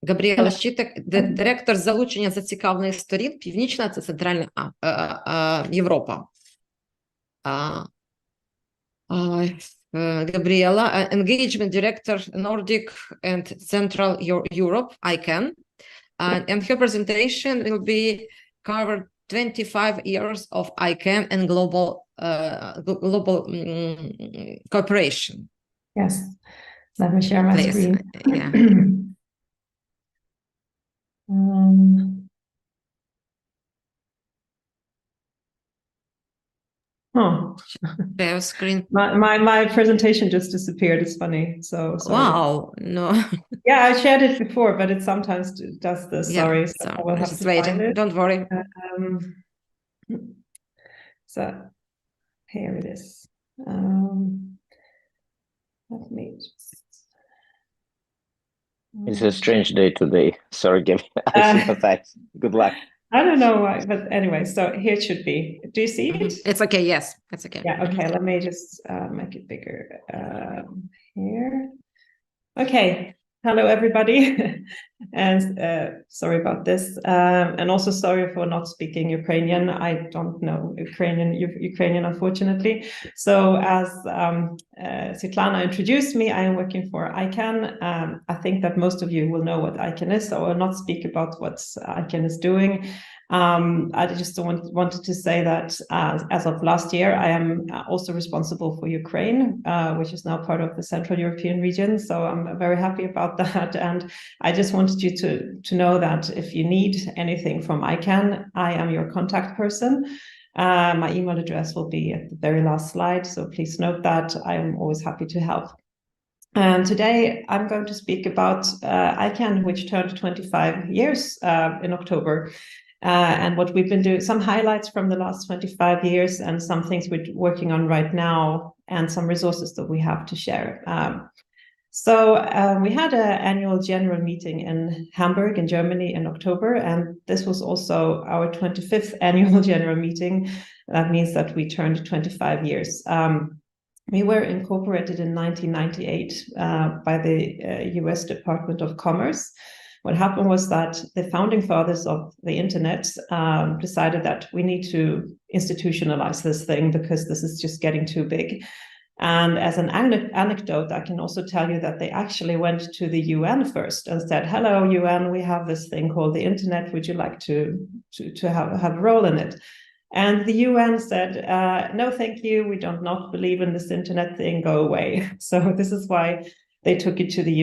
Gabriella Schittek, директор залучення зацікавлених сторін, Північна та Центральна Європа. Gabriella, Engagement Director, Nordic and Central Europe, ICANN. And her presentation will be covered 25 years of ICANN and global cooperation. Yes, let me share my screen. Yeah. Share screen. My presentation just disappeared. It's funny. So sorry. Wow, no. Yeah, I shared it before, but it sometimes does this. Yeah, sorry, so I will have to find it. Don't worry. So here it is. Let me just... It's a strange day today. Sorry, Gabby. I sympathize. Good luck. I don't know why, but anyway, so here it should be. Do you see it? It's okay, yes, it's okay. Yeah, okay, let me just make it bigger here. Okay, hello everybody. And sorry about this. And also sorry for not speaking Ukrainian. I don't know Ukrainian, unfortunately. So as Svetlana introduced me, I am working for ICANN. I think that most of you will know what ICANN is, so I will not speak about what ICANN is doing. I just wanted to say that as of last year, I am also responsible for Ukraine, which is now part of the Central European region. So I'm very happy about that. And I just wanted you to know that if you need anything from ICANN, I am your contact person. My email address will be at the very last slide. So please note that I am always happy to help. And today I'm going to speak about ICANN, which turned 25 years in October. And what we've been doing, some highlights from the last 25 years and some things we're working on right now and some resources that we have to share. So we had an annual general meeting in Hamburg in Germany in October, and this was also our 25th annual general meeting. That means that we turned 25 years. We were incorporated in 1998 by the US Department of Commerce. What happened was that the founding fathers of the internet decided that we need to institutionalize this thing because this is just getting too big. And as an anecdote, I can also tell you that they actually went to the UN first and said, hello, UN, we have this thing called the internet. Would you like to have a role in it? And the UN said, no, thank you. We don't not believe in this internet thing. Go away. So this is why they took it to the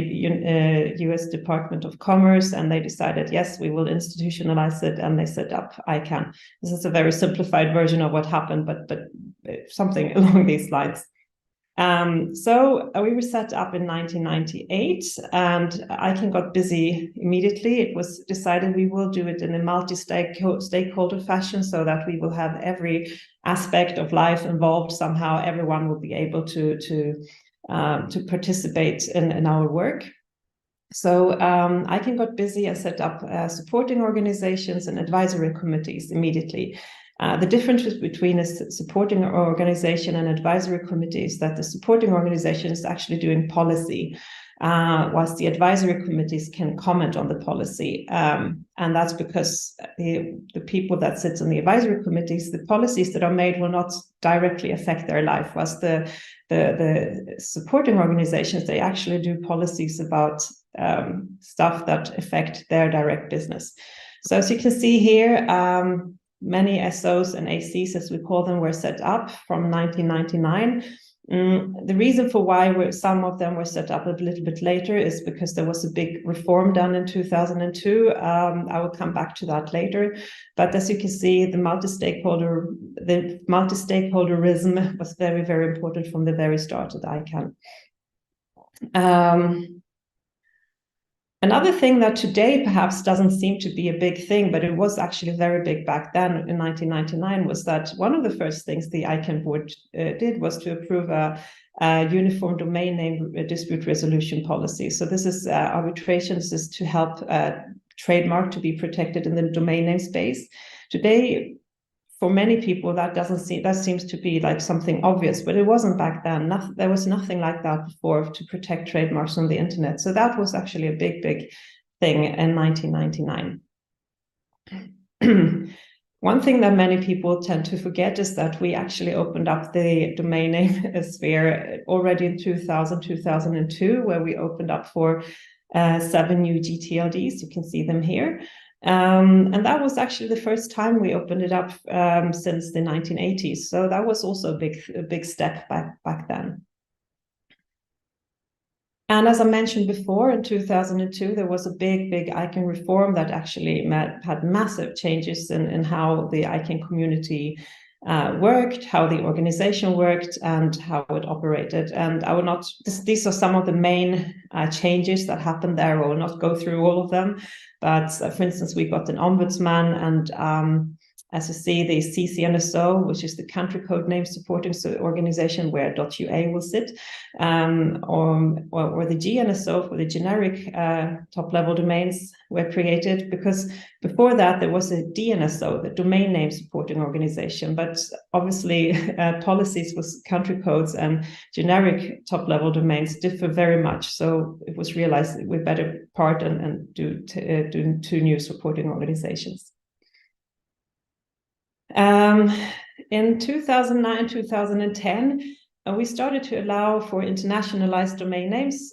US Department of Commerce, and they decided, yes, we will institutionalize it, and they set up ICANN. This is a very simplified version of what happened, but something along these lines. So we were set up in 1998, and ICANN got busy immediately. It was decided we will do it in a multi-stakeholder fashion so that we will have every aspect of life involved somehow. Everyone will be able to participate in our work. So ICANN got busy and set up supporting organizations and advisory committees immediately. The difference between a supporting organization and advisory committee is that the supporting organization is actually doing policy, whilst the advisory committees can comment on the policy. And that's because the people that sit on the advisory committees, the policies that are made will not directly affect their life, whilst the supporting organizations, they actually do policies about stuff that affect their direct business. So as you can see here, many SOs and ACs, as we call them, were set up from 1999. The reason for why some of them were set up a little bit later is because there was a big reform done in 2002. I will come back to that later. But as you can see, the multi-stakeholderism was very, very important from the very start at ICANN. Another thing that today perhaps doesn't seem to be a big thing, but it was actually very big back then in 1999, was that one of the first things the ICANN board did was to approve a uniform domain name dispute resolution policy. So this is arbitration. This is to help trademark to be protected in the domain name space. Today, for many people, that seems to be like something obvious, but it wasn't back then. There was nothing like that before to protect trademarks on the internet. So that was actually a big thing in 1999. One thing that many people tend to forget is that we actually opened up the domain name sphere already in 2002, where we opened up for 7 new GTLDs. You can see them here. And that was actually the first time we opened it up since the 1980s. So that was also a big step back then. And as I mentioned before, in 2002, there was a big ICANN reform that actually had massive changes in how the ICANN community worked, how the organization worked, and how it operated. And I will not, these are some of the main changes that happened there. I will not go through all of them. But for instance, we got an ombudsman, and as you see, the CCNSO, which is the country code name supporting organization where .ua will sit, or the GNSO for the generic top-level domains were created, because before that there was a DNSO, the domain name supporting organization, but obviously policies with country codes and generic top-level domains differ very much. So it was realized that we better part and do 2 new supporting organizations. In 2009, 2010, we started to allow for internationalized domain names,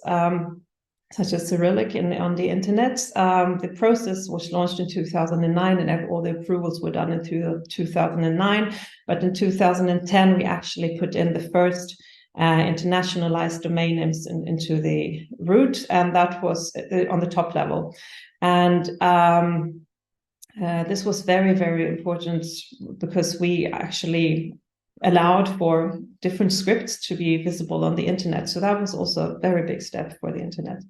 such as Cyrillic on the internet. The process was launched in 2009, and all the approvals were done in 2009. But in 2010, we actually put in the first internationalized domain names into the root, and that was on the top level. And this was very important, because we actually allowed for different scripts to be visible on the internet. So that was also a very big step for the internet.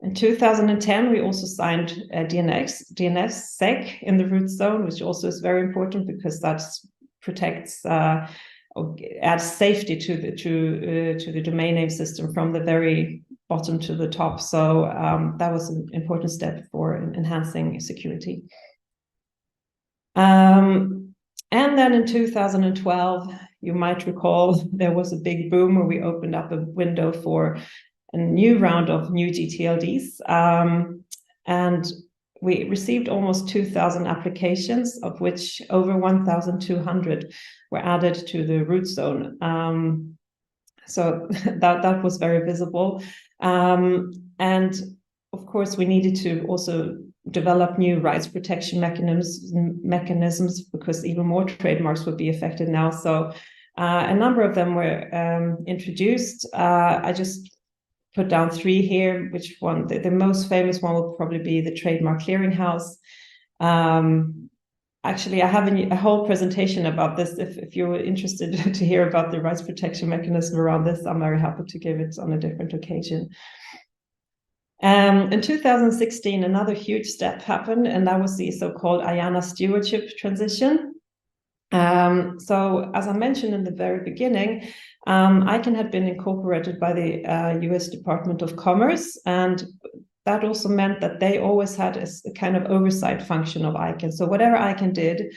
In 2010, we also signed DNSSEC in the root zone, which also is very important, because that protects adds safety to the domain name system from the very bottom to the top. So that was an important step for enhancing security. And then in 2012, you might recall, there was a big boom where we opened up a window for a new round of new GTLDs. And we received almost 2,000 applications, of which over 1,200 were added to the root zone. So that was very visible. And of course, we needed to also develop new rights protection mechanisms, because even more trademarks would be affected now. So a number of them were introduced. I just put down 3 here. Which one? The most famous one will probably be the Trademark Clearinghouse. Actually, I have a whole presentation about this. If you're interested to hear about the rights protection mechanism around this, I'm very happy to give it on a different occasion. In 2016, another huge step happened, and that was the so-called IANA stewardship transition. So, as I mentioned in the very beginning, ICANN had been incorporated by the US Department of Commerce, and that also meant that they always had a kind of oversight function of ICANN. So whatever ICANN did,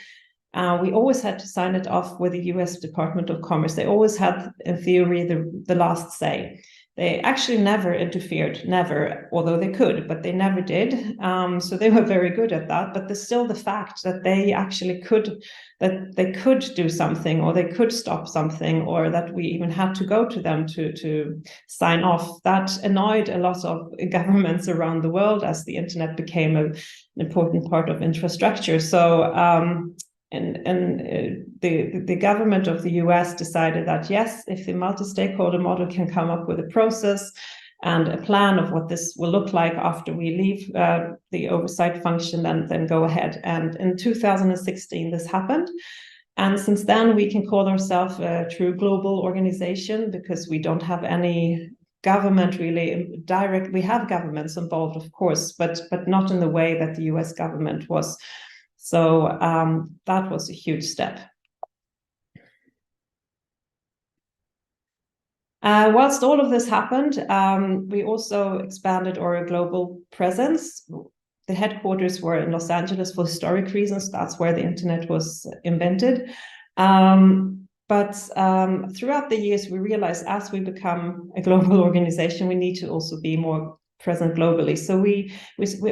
we always had to sign it off with the US Department of Commerce. They always had, in theory, the last say. They actually never interfered, never, although they could, but they never did. So they were very good at that. But there's still the fact that they actually could do something, or they could stop something, or that we even had to go to them to sign off. That annoyed a lot of governments around the world, as the internet became an important part of infrastructure. So the government of the US decided that, yes, if the multi-stakeholder model can come up with a process and a plan of what this will look like after we leave the oversight function, then go ahead. And in 2016, this happened. And since then, we can call ourselves a true global organization, because we don't have any government really direct. We have governments involved, of course, but not in the way that the US government was. So that was a huge step. Whilst all of this happened, we also expanded our global presence. The headquarters were in Los Angeles for historic reasons. That's where the internet was invented. But throughout the years, we realized, as we become a global organization, we need to also be more present globally. So we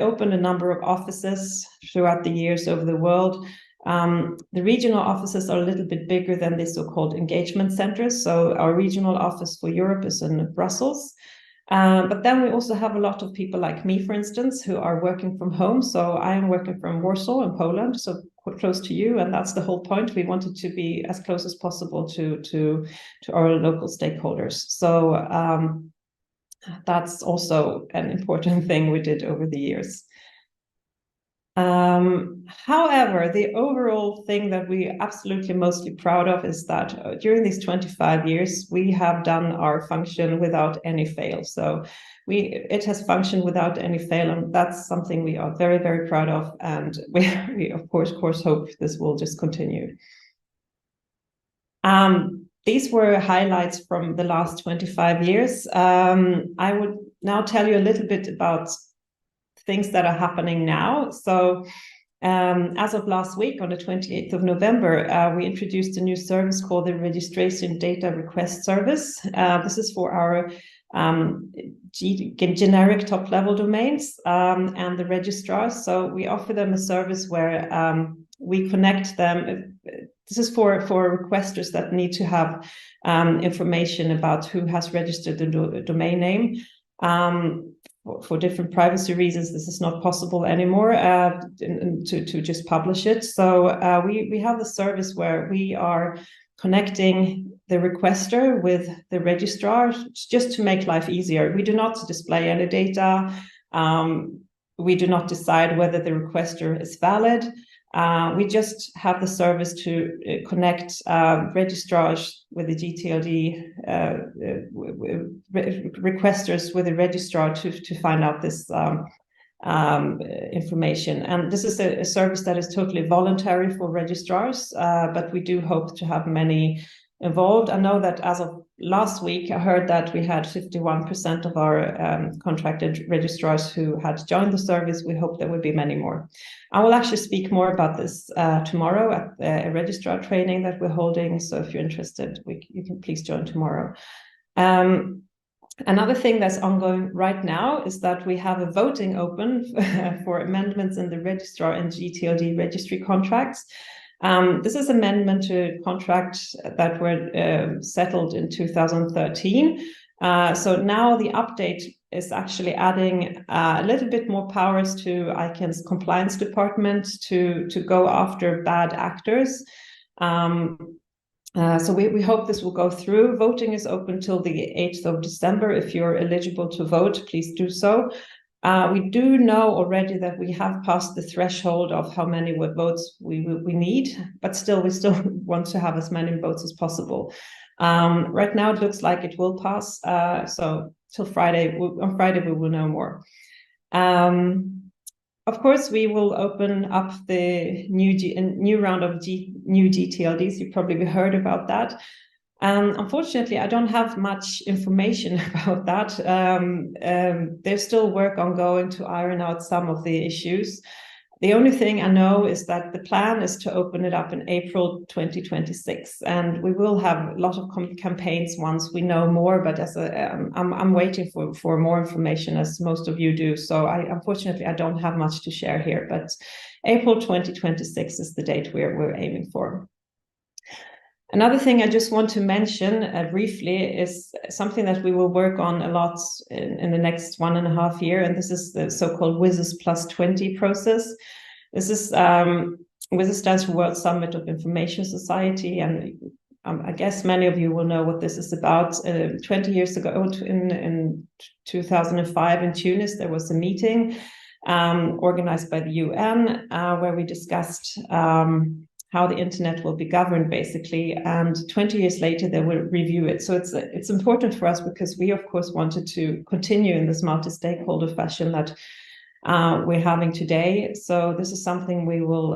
opened a number of offices throughout the years over the world. The regional offices are a little bit bigger than the so-called engagement centers. So our regional office for Europe is in Brussels. But then we also have a lot of people like me, for instance, who are working from home. So I am working from Warsaw in Poland, so quite close to you. And that's the whole point. We wanted to be as close as possible to our local stakeholders. So that's also an important thing we did over the years. However, the overall thing that we absolutely mostly proud of is that during these 25 years, we have done our function without any fail. So it has functioned without any fail, and that's something we are very, very proud of. And we of course hope this will just continue. These were highlights from the last 25 years. I would now tell you a little bit about things that are happening now. So as of last week, on the 28th of November, we introduced a new service called the Registration Data Request Service. This is for our generic top-level domains and the registrars. So we offer them a service where we connect them. This is for requesters that need to have information about who has registered the domain name. For different privacy reasons, this is not possible anymore to just publish it. So we have a service where we are connecting the requester with the registrar just to make life easier. We do not display any data. We do not decide whether the requester is valid. We just have the service to connect registrars with the GTLD requesters with the registrar to find out this information. And this is a service that is totally voluntary for registrars, but we do hope to have many involved. I know that as of last week, I heard that we had 51% of our contracted registrars who had joined the service. We hope there will be many more. I will actually speak more about this tomorrow at a registrar training that we're holding. So if you're interested, you can please join tomorrow. Another thing that's ongoing right now is that we have a voting open for amendments in the registrar and GTLD registry contracts. This is amendment to contracts that were settled in 2013. So now the update is actually adding a little bit more powers to ICANN's compliance department to go after bad actors. So we hope this will go through. Voting is open till the 8th of December. If you're eligible to vote, please do so. We do know already that we have passed the threshold of how many votes we need, but still, we still want to have as many votes as possible. Right now, it looks like it will pass. So till Friday, on Friday, we will know more. Of course, we will open up the new round of new GTLDs. You probably heard about that. Unfortunately, I don't have much information about that. There's still work ongoing to iron out some of the issues. The only thing I know is that the plan is to open it up in April 2026, and we will have a lot of campaigns once we know more. But I'm waiting for more information, as most of you do. So unfortunately, I don't have much to share here. But April 2026 is the date we're aiming for. Another thing I just want to mention briefly is something that we will work on a lot in the next 1.5 years, and this is the so-called WSIS Plus 20 process. This is WSIS stands for World Summit of Information Society, and I guess many of you will know what this is about. 20 years ago, in 2005 in Tunis, there was a meeting organized by the UN where we discussed how the internet will be governed, basically, and 20 years later they will review it. So it's important for us because we, of course, wanted to continue in this multi-stakeholder fashion that we're having today. So this is something we will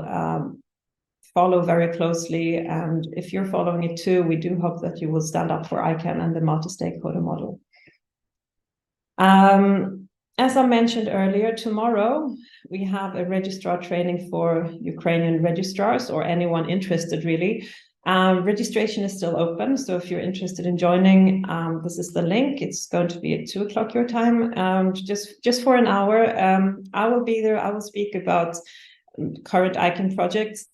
follow very closely, and if you're following it too, we do hope that you will stand up for ICANN and the multi-stakeholder model. As I mentioned earlier, tomorrow we have a registrar training for Ukrainian registrars or anyone interested, really. Registration is still open, so if you're interested in joining, this is the link. It's going to be at 2 o'clock your time, just for an hour. I will be there. I will speak about current ICANN projects.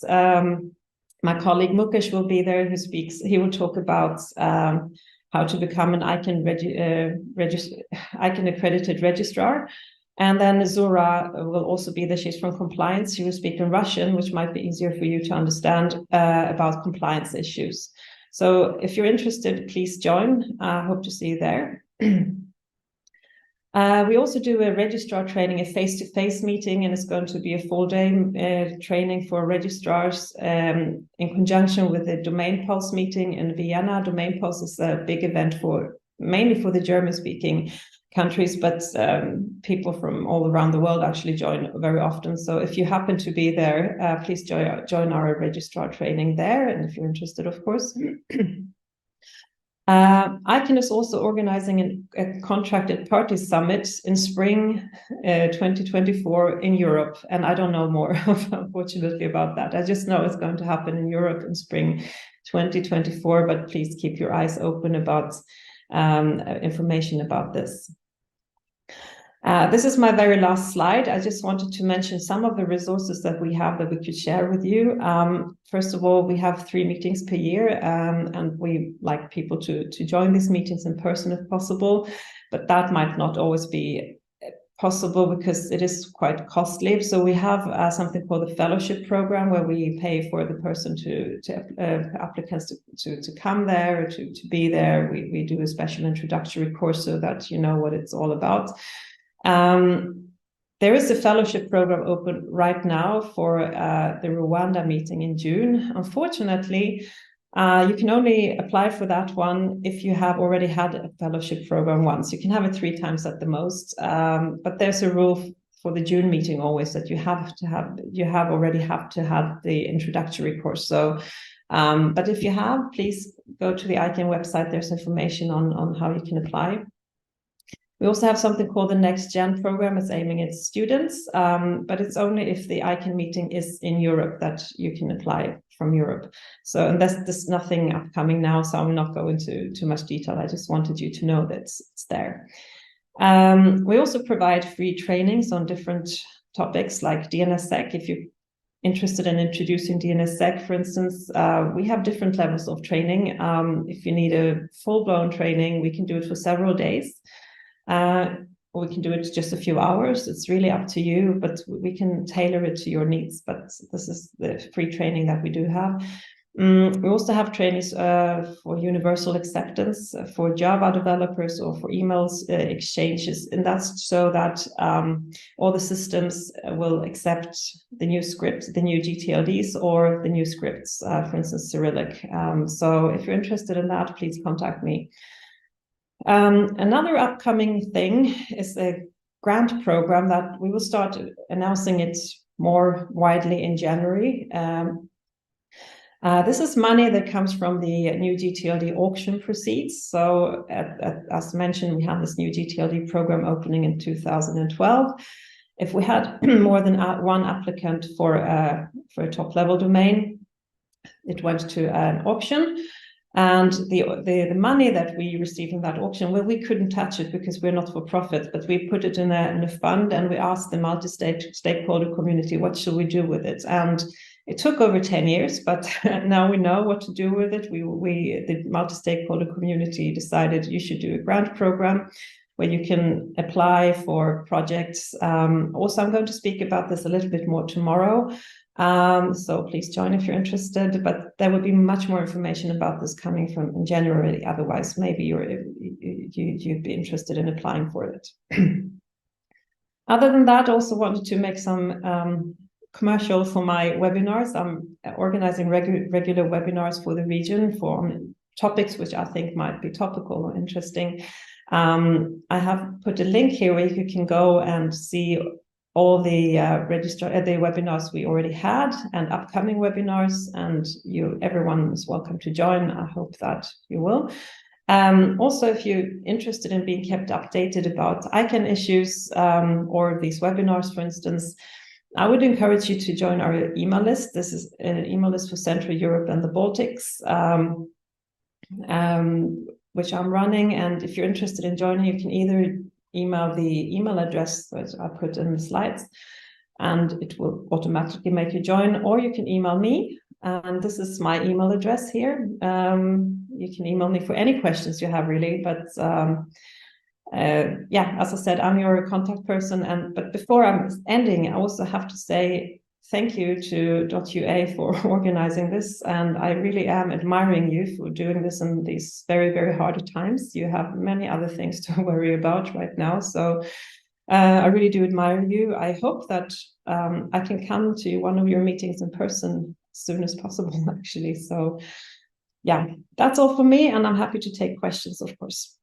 My colleague Mukesh will be there, who speaks. He will talk about how to become an ICANN accredited registrar. And then Zura will also be there. She's from compliance. She will speak in Russian, which might be easier for you to understand about compliance issues. So if you're interested, please join. I hope to see you there. We also do a registrar training, a face-to-face meeting, and it's going to be a full-day training for registrars in conjunction with the Domain Pulse meeting in Vienna. Domain Pulse is a big event mainly for the German-speaking countries, but people from all around the world actually join very often. So if you happen to be there, please join our registrar training there, and if you're interested, of course. ICANN is also organizing a contracted party summit in spring 2024 in Europe, and I don't know more, unfortunately, about that. I just know it's going to happen in Europe in spring 2024, but please keep your eyes open about information about this. This is my very last slide. I just wanted to mention some of the resources that we have that we could share with you. First of all, we have 3 meetings per year, and we like people to join these meetings in person if possible, but that might not always be possible because it is quite costly. So we have something called the fellowship program, where we pay for the person applicants to come there, to be there. We do a special introductory course so that you know what it's all about. There is a fellowship program open right now for the Rwanda meeting in June. Unfortunately, you can only apply for that one if you have already had a fellowship program once. You can have it 3 times at the most, but there's a rule for the June meeting always that you already have to have the introductory course. So, but if you have, please go to the ICANN website. There's information on how you can apply. We also have something called the Next Gen program. It's aiming at students, but it's only if the ICANN meeting is in Europe that you can apply from Europe. So, and there's nothing upcoming now, so I'm not going into too much detail. I just wanted you to know that it's there. We also provide free trainings on different topics like DNSSEC. If you're interested in introducing DNSSEC, for instance, we have different levels of training. If you need a full-blown training, we can do it for several days. Or we can do it just a few hours. It's really up to you, but we can tailor it to your needs. But this is the free training that we do have. We also have trainings for universal acceptance for Java developers or for emails exchanges. And that's so that all the systems will accept the new scripts, the new GTLDs, or the new scripts, for instance, Cyrillic. So if you're interested in that, please contact me. Another upcoming thing is a grant program that we will start announcing it more widely in January. This is money that comes from the new GTLD auction proceeds. So as mentioned, we have this new GTLD program opening in 2012. If we had more than one applicant for a top level domain, it went to an auction. And the money that we received in that auction, well, we couldn't touch it because we're not for profit, but we put it in a fund, and we asked the multi-stakeholder community, what should we do with it? And it took over 10 years, but now we know what to do with it. The multi-stakeholder community decided you should do a grant program where you can apply for projects. Also, I'm going to speak about this a little bit more tomorrow. So please join if you're interested, but there will be much more information about this coming from in January. Otherwise, maybe you'd be interested in applying for it. Other than that, also wanted to make some commercial for my webinars. I'm organizing regular webinars for the region for topics which I think might be topical or interesting. I have put a link here where you can go and see all the the webinars we already had and upcoming webinars, and everyone is welcome to join. I hope that you will. Also, if you're interested in being kept updated about ICANN issues or these webinars, for instance, I would encourage you to join our email list. This is an email list for Central Europe and the Baltics, which I'm running. And if you're interested in joining, you can either email the email address that I put in the slides, and it will automatically make you join, or you can email me. And this is my email address here. You can email me for any questions you have, really. But yeah, as I said, I'm your contact person. But before I'm ending, I also have to say thank you to .ua for organizing this. And I really am admiring you for doing this in these very, very hard times. You have many other things to worry about right now. So I really do admire you. I hope that I can come to one of your meetings in person as soon as possible, actually. So yeah, that's all for me. And I'm happy to take questions, of course.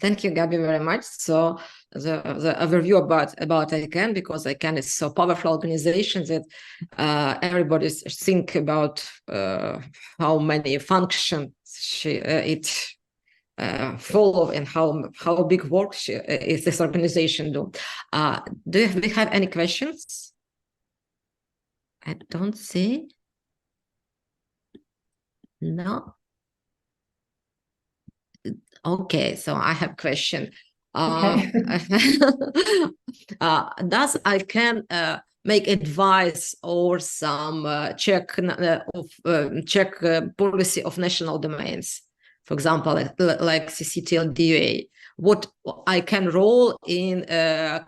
Thank you, Gabby, very much. So the overview about ICANN, because ICANN is so powerful organization that everybody think about how many functions it follow and how big work is this organization do. Do we have any questions? I don't see. No. Okay, so I have a question. Okay. Does ICANN make advice or some check policy of national domains? For example, like CCTLDA. What ICANN role in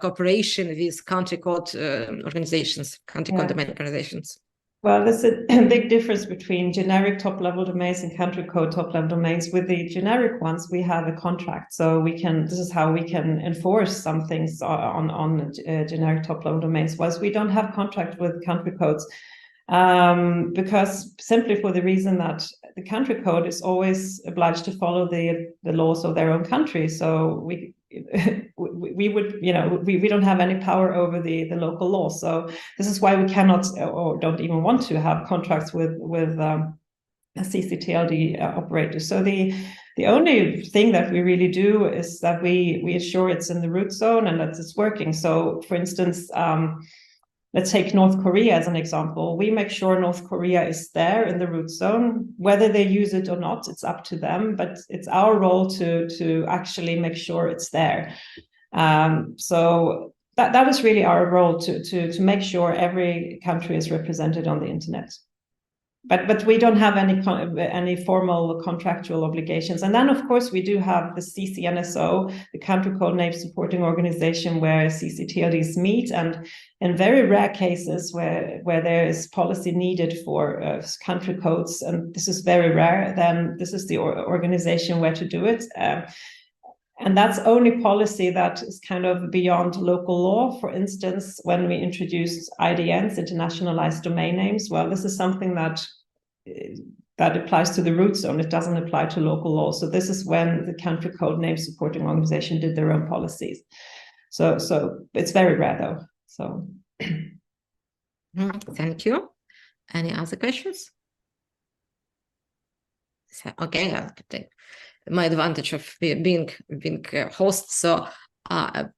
cooperation with country code organizations, country code domain organizations? Well, there's a big difference between generic top-level domains and country code top-level domains. With the generic ones, we have a contract, so this is how we can enforce some things on generic top-level domains. Whilst we don't have contract with country codes, because simply for the reason that the country code is always obliged to follow the laws of their own country. So we would, we don't have any power over the local law. So this is why we cannot or don't even want to have contracts with a CCTLD operator. So the only thing that we really do is that we assure it's in the root zone and that it's working. So for instance, let's take North Korea as an example. We make sure North Korea is there in the root zone. Whether they use it or not, it's up to them, but it's our role to actually make sure it's there. So that is really our role to make sure every country is represented on the internet. But we don't have any formal contractual obligations. And then, of course, we do have the CCNSO, the Country Code Name Supporting Organization, where CCTLDs meet. And in very rare cases where there is policy needed for country codes, and this is very rare, then this is the organization where to do it. And that's only policy that is kind of beyond local law. For instance, when we introduced IDNs, internationalized domain names, well, this is something that applies to the root zone. It doesn't apply to local law. So this is when the Country Code Name Supporting Organization did their own policies. So it's very rare, though. So thank you. Any other questions? Okay, I'll take my advantage of being a host. So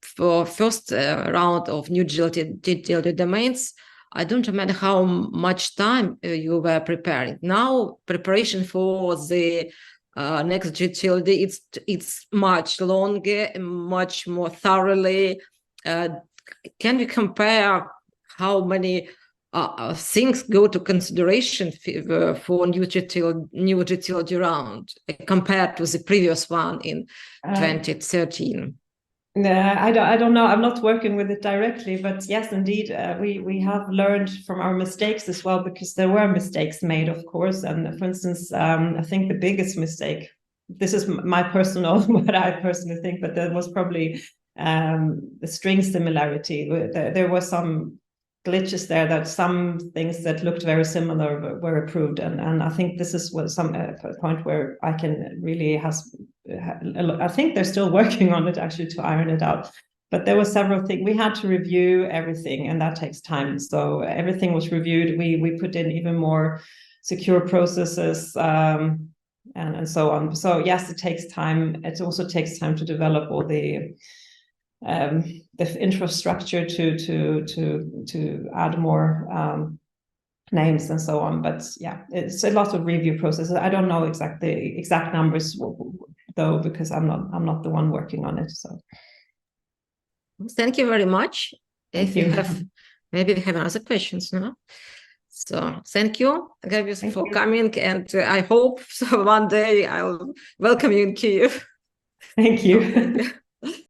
for first round of new GTLD domains, I don't remember how much time you were preparing. Now preparation for the next GTLD, it's much longer, much more thoroughly. Can we compare how many things go to consideration for new GTLD round compared to the previous one in 2013? I don't know. I'm not working with it directly, but yes, indeed, we have learned from our mistakes as well, because there were mistakes made, of course. And for instance, I think the biggest mistake, this is my personal, what I personally think, but there was probably the string similarity. There were some glitches there, that some things that looked very similar were approved, and I think this is what some point where ICANN really I think they're still working on it actually to iron it out. But there were several things we had to review everything, and that takes time. So everything was reviewed. We put in even more secure processes and so on. So yes, it takes time. It also takes time to develop all the the infrastructure to add more names and so on. But yeah, it's a lot of review processes. I don't know exact numbers though, because I'm not the one working on it. So thank you very much. Thank you. Maybe you have other questions, no? So thank you, Gabriella, for coming, and I hope so one day I'll welcome you in Kyiv. Thank you.